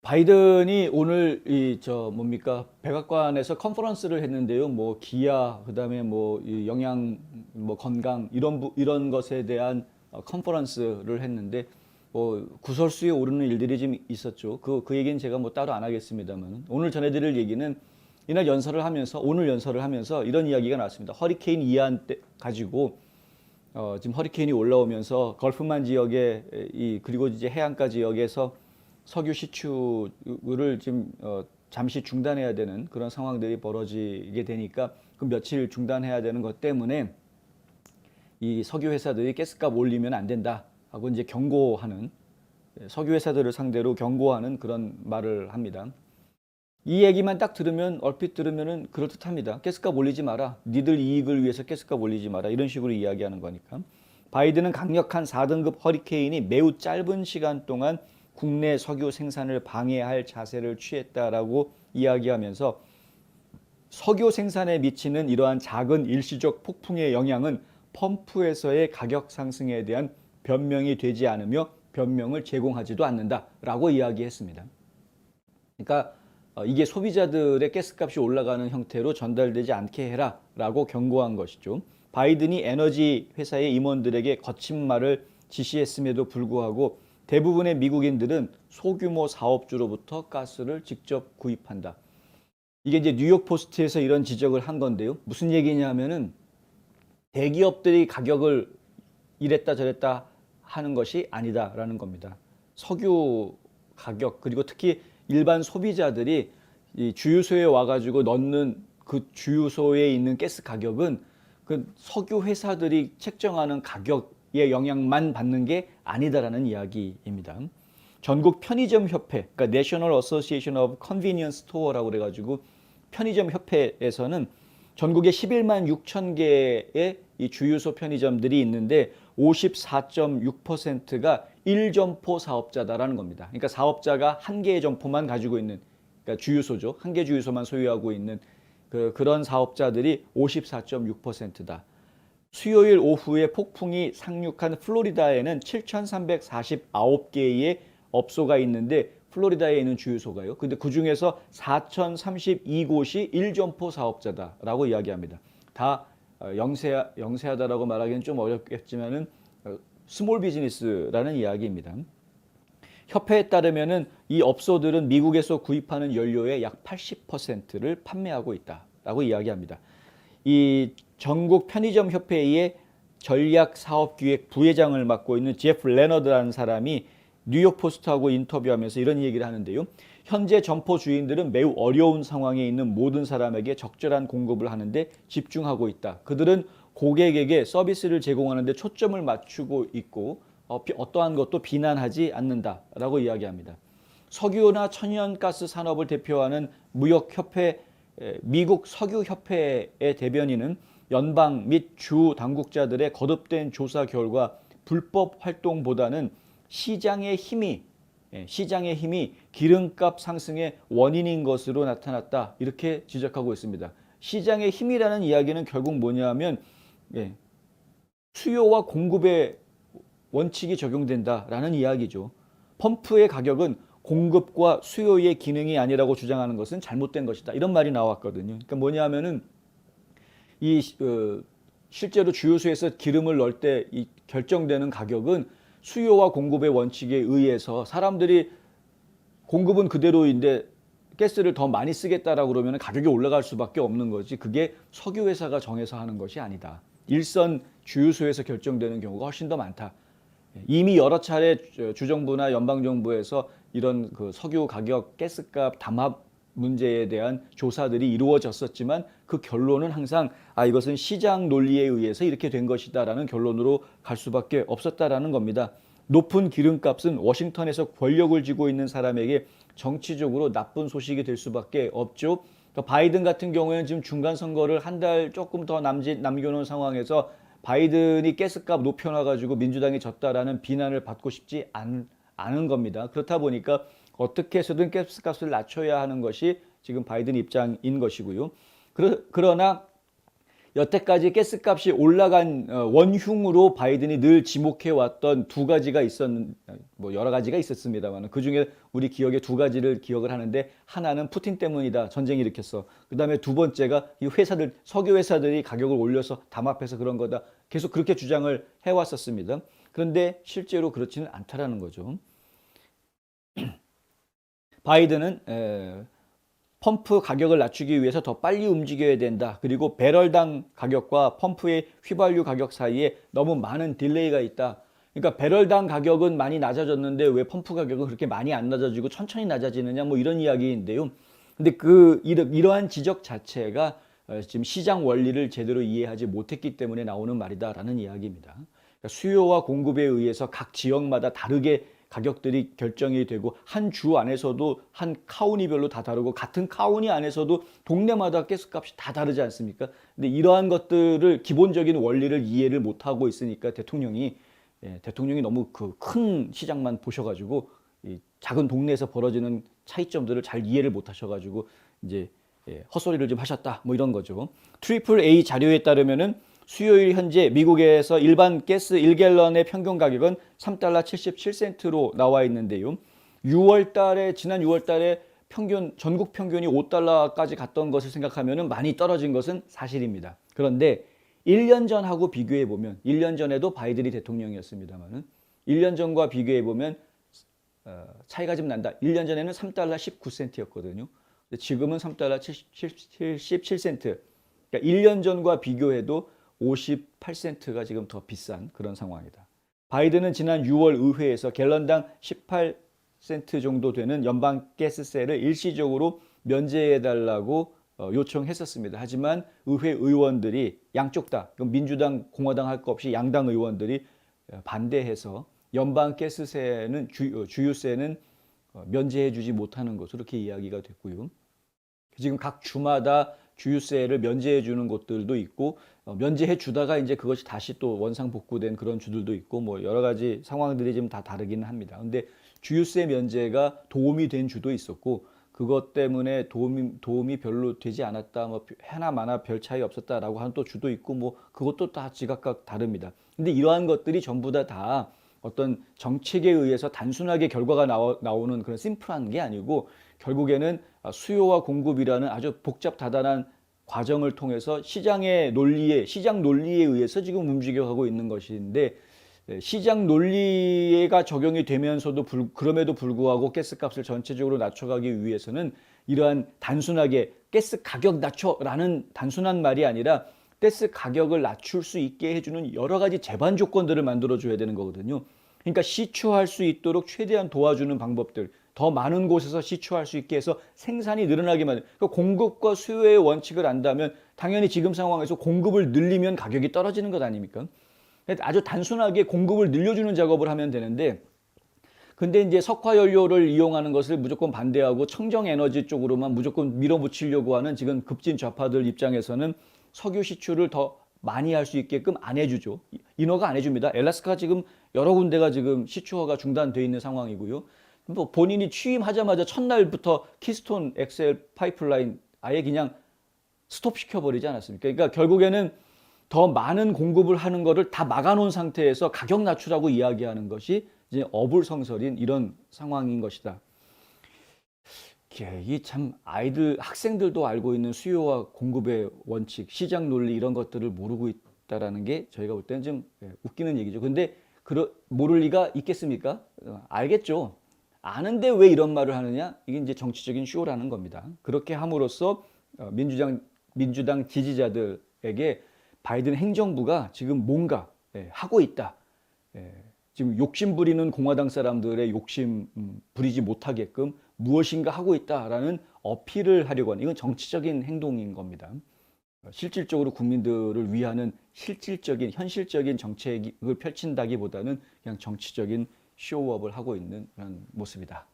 바이든이 오늘 백악관에서 컨퍼런스를 했는데요. 뭐 기아, 그다음에 뭐 이 영양, 뭐 건강 이런 것에 대한 컨퍼런스를 했는데 뭐 구설수에 오르는 일들이 좀 있었죠. 그 얘기는 제가 뭐 따로 안 하겠습니다만 오늘 전해드릴 얘기는 오늘 연설을 하면서 이런 이야기가 나왔습니다. 허리케인 이안 때 가지고 지금 허리케인이 올라오면서 걸프만 지역에 그리고 이제 해안가 지역에서 석유 시추를 지금 잠시 중단해야 되는 그런 상황들이 벌어지게 되니까 그 며칠 중단해야 되는 것 때문에 이 석유 회사들이 가스값 올리면 안 된다 하고 이제 경고하는, 석유 회사들을 상대로 경고하는 그런 말을 합니다. 이 얘기만 딱 들으면 얼핏 들으면은 그럴듯합니다. 가스값 올리지 마라. 니들 이익을 위해서 가스값 올리지 마라. 이런 식으로 이야기하는 거니까. 바이든은 강력한 4등급 허리케인이 매우 짧은 시간 동안 국내 석유 생산을 방해할 자세를 취했다라고 이야기하면서 석유 생산에 미치는 이러한 작은 일시적 폭풍의 영향은 펌프에서의 가격 상승에 대한 변명이 되지 않으며 변명을 제공하지도 않는다라고 이야기했습니다. 그러니까 이게 소비자들의 가스값이 올라가는 형태로 전달되지 않게 해라라고 경고한 것이죠. 바이든이 에너지 회사의 임원들에게 거친 말을 지시했음에도 불구하고 대부분의 미국인들은 소규모 사업주로부터 가스를 직접 구입한다. 이게 이제 뉴욕 포스트에서 이런 지적을 한 건데요. 무슨 얘기냐면은 대기업들이 가격을 이랬다 저랬다 하는 것이 아니다라는 겁니다. 석유 가격, 그리고 특히 일반 소비자들이 이 주유소에 와가지고 넣는 그 주유소에 있는 가스 가격은 그 석유 회사들이 책정하는 가격의 영향만 받는 게 아니다라는 이야기입니다. 전국 편의점 협회, 그러니까 National Association of Convenience Store라고 그래가지고 편의점 협회에서는 전국에 11만 6천 개의 이 주유소 편의점들이 있는데 54.6%가 1점포 사업자다라는 겁니다. 그러니까 사업자가 한 개의 점포만 가지고 있는, 그러니까 주유소죠. 한 개 주유소만 소유하고 있는 그런 사업자들이 54.6%다. 수요일 오후에 폭풍이 상륙한 플로리다에는 7,349개의 업소가 있는데 플로리다에 있는 주유소가요. 근데 그 중에서 4,032곳이 1점포 사업자다라고 이야기합니다. 다 영세하다라고 말하기는 좀 어렵겠지만은 스몰 비즈니스라는 이야기입니다. 협회에 따르면은 이 업소들은 미국에서 구입하는 연료의 약 80%를 판매하고 있다라고 이야기합니다. 이 전국 편의점 협회의 전략사업기획 부회장을 맡고 있는 제프 레너드라는 사람이 뉴욕 포스트하고 인터뷰하면서 이런 얘기를 하는데요. 현재 점포 주인들은 매우 어려운 상황에 있는 모든 사람에게 적절한 공급을 하는데 집중하고 있다. 그들은 고객에게 서비스를 제공하는 데 초점을 맞추고 있고 어떠한 것도 비난하지 않는다라고 이야기합니다. 석유나 천연가스 산업을 대표하는 무역협회, 미국 석유협회의 대변인은 연방 및 주 당국자들의 거듭된 조사 결과 불법 활동보다는 시장의 힘이 기름값 상승의 원인인 것으로 나타났다. 이렇게 지적하고 있습니다. 시장의 힘이라는 이야기는 결국 뭐냐면 수요와 공급의 원칙이 적용된다라는 이야기죠. 펌프의 가격은 공급과 수요의 기능이 아니라고 주장하는 것은 잘못된 것이다. 이런 말이 나왔거든요. 그러니까 뭐냐면은 실제로 주유소에서 기름을 넣을 때 이 결정되는 가격은 수요와 공급의 원칙에 의해서 사람들이 공급은 그대로인데 가스를 더 많이 쓰겠다라고 그러면 가격이 올라갈 수밖에 없는 거지. 그게 석유 회사가 정해서 하는 것이 아니다. 일선 주유소에서 결정되는 경우가 훨씬 더 많다. 이미 여러 차례 주정부나 연방정부에서 이런 그 석유 가격, 가스값 담합 문제에 대한 조사들이 이루어졌었지만 그 결론은 항상 이것은 시장 논리에 의해서 이렇게 된 것이다라는 결론으로 갈 수밖에 없었다라는 겁니다. 높은 기름값은 워싱턴에서 권력을 쥐고 있는 사람에게 정치적으로 나쁜 소식이 될 수밖에 없죠. 그러니까 바이든 같은 경우에는 지금 중간 선거를 한 달 조금 더 남겨놓은 상황에서 바이든이 가스값 높여놔가지고 민주당이 졌다라는 비난을 받고 싶지 않은 겁니다. 그렇다 보니까 어떻게 해서든 가스값을 낮춰야 하는 것이 지금 바이든 입장인 것이고요. 그러나 여태까지 가스값이 올라간 원흉으로 바이든이 늘 지목해 왔던 두 가지가 뭐 여러 가지가 있었습니다만 그 중에 우리 기억에 두 가지를 기억을 하는데, 하나는 푸틴 때문이다, 전쟁 일으켰어. 그 다음에 두 번째가 이 회사들, 석유 회사들이 가격을 올려서 담합해서 그런 거다, 계속 그렇게 주장을 해왔었습니다. 그런데 실제로 그렇지는 않다라는 거죠. 바이든은 펌프 가격을 낮추기 위해서 더 빨리 움직여야 된다. 그리고 배럴당 가격과 펌프의 휘발유 가격 사이에 너무 많은 딜레이가 있다. 그러니까 배럴당 가격은 많이 낮아졌는데 왜 펌프 가격은 그렇게 많이 안 낮아지고 천천히 낮아지느냐, 뭐 이런 이야기인데요. 근데 이러한 지적 자체가 지금 시장 원리를 제대로 이해하지 못했기 때문에 나오는 말이다라는 이야기입니다. 그러니까 수요와 공급에 의해서 각 지역마다 다르게 가격들이 결정이 되고, 한 주 안에서도 한 카운티별로 다 다르고, 같은 카운티 안에서도 동네마다 가스값이 다 다르지 않습니까? 근데 이러한 것들을, 기본적인 원리를 이해를 못하고 있으니까 대통령이 너무 그 큰 시장만 보셔가지고 이 작은 동네에서 벌어지는 차이점들을 잘 이해를 못하셔가지고 이제 헛소리를 좀 하셨다, 뭐 이런 거죠. 트리플 A 자료에 따르면은 수요일 현재 미국에서 일반 가스 1갤런의 평균 가격은 3달러 77센트로 나와 있는데요. 지난 6월 달에 전국 평균이 5달러까지 갔던 것을 생각하면 많이 떨어진 것은 사실입니다. 그런데 1년 전하고 비교해 보면, 1년 전에도 바이든이 대통령이었습니다만은 1년 전과 비교해 보면 차이가 좀 난다. 1년 전에는 3달러 19센트였거든요. 지금은 3달러 77센트. 그러니까 1년 전과 비교해도 58센트가 지금 더 비싼 그런 상황이다. 바이든은 지난 6월 의회에서 갤런당 18센트 정도 되는 연방 가스세를 일시적으로 면제해달라고 요청했었습니다. 하지만 의회 의원들이 양쪽 다, 민주당, 공화당 할 것 없이 양당 의원들이 반대해서 연방 가스세는 주유세는 면제해주지 못하는 것으로 이렇게 이야기가 됐고요. 지금 각 주마다 주유세를 면제해 주는 곳들도 있고, 면제해 주다가 이제 그것이 다시 또 원상복구된 그런 주들도 있고, 뭐 여러 가지 상황들이 지금 다 다르기는 합니다. 근데 주유세 면제가 도움이 된 주도 있었고, 그것 때문에 도움이 별로 되지 않았다, 뭐 하나마나 별 차이 없었다라고 하는 또 주도 있고, 뭐 그것도 다 지각각 다릅니다. 근데 이러한 것들이 전부 다 어떤 정책에 의해서 단순하게 결과가 나오는 그런 심플한 게 아니고, 결국에는 수요와 공급이라는 아주 복잡다단한 과정을 통해서 시장 논리에 의해서 지금 움직여가고 있는 것인데, 시장 논리가 적용이 되면서도 그럼에도 불구하고 가스값을 전체적으로 낮춰가기 위해서는 이러한 단순하게 가스 가격 낮춰라는 단순한 말이 아니라 가스 가격을 낮출 수 있게 해주는 여러 가지 제반 조건들을 만들어줘야 되는 거거든요. 그러니까 시추할 수 있도록 최대한 도와주는 방법들, 더 많은 곳에서 시추할 수 있게 해서 생산이 늘어나게 만드는, 그러니까 공급과 수요의 원칙을 안다면 당연히 지금 상황에서 공급을 늘리면 가격이 떨어지는 것 아닙니까? 아주 단순하게 공급을 늘려주는 작업을 하면 되는데, 근데 이제 석화연료를 이용하는 것을 무조건 반대하고 청정에너지 쪽으로만 무조건 밀어붙이려고 하는 지금 급진 좌파들 입장에서는 석유 시추를 더 많이 할 수 있게끔 안 해주죠. 인허가 안 해줍니다. 엘라스카 지금 여러 군데가 지금 시추허가 중단돼 있는 상황이고요. 뭐 본인이 취임하자마자 첫날부터 키스톤 엑셀 파이프라인 아예 그냥 스톱시켜버리지 않았습니까? 그러니까 결국에는 더 많은 공급을 하는 것을 다 막아놓은 상태에서 가격 낮추라고 이야기하는 것이 이제 어불성설인 이런 상황인 것이다. 이게 참 학생들도 알고 있는 수요와 공급의 원칙, 시장 논리 이런 것들을 모르고 있다라는 게 저희가 볼 때는 좀 웃기는 얘기죠. 근데 모를 리가 있겠습니까? 알겠죠. 아는데 왜 이런 말을 하느냐? 이게 이제 정치적인 쇼라는 겁니다. 그렇게 함으로써 민주당 지지자들에게 바이든 행정부가 지금 뭔가 하고 있다. 지금 욕심 부리는 공화당 사람들의 욕심 부리지 못하게끔 무엇인가 하고 있다라는 어필을 하려고 하는, 이건 정치적인 행동인 겁니다. 실질적으로 국민들을 위하는 현실적인 정책을 펼친다기보다는 그냥 정치적인 쇼업을 하고 있는 그런 모습이다.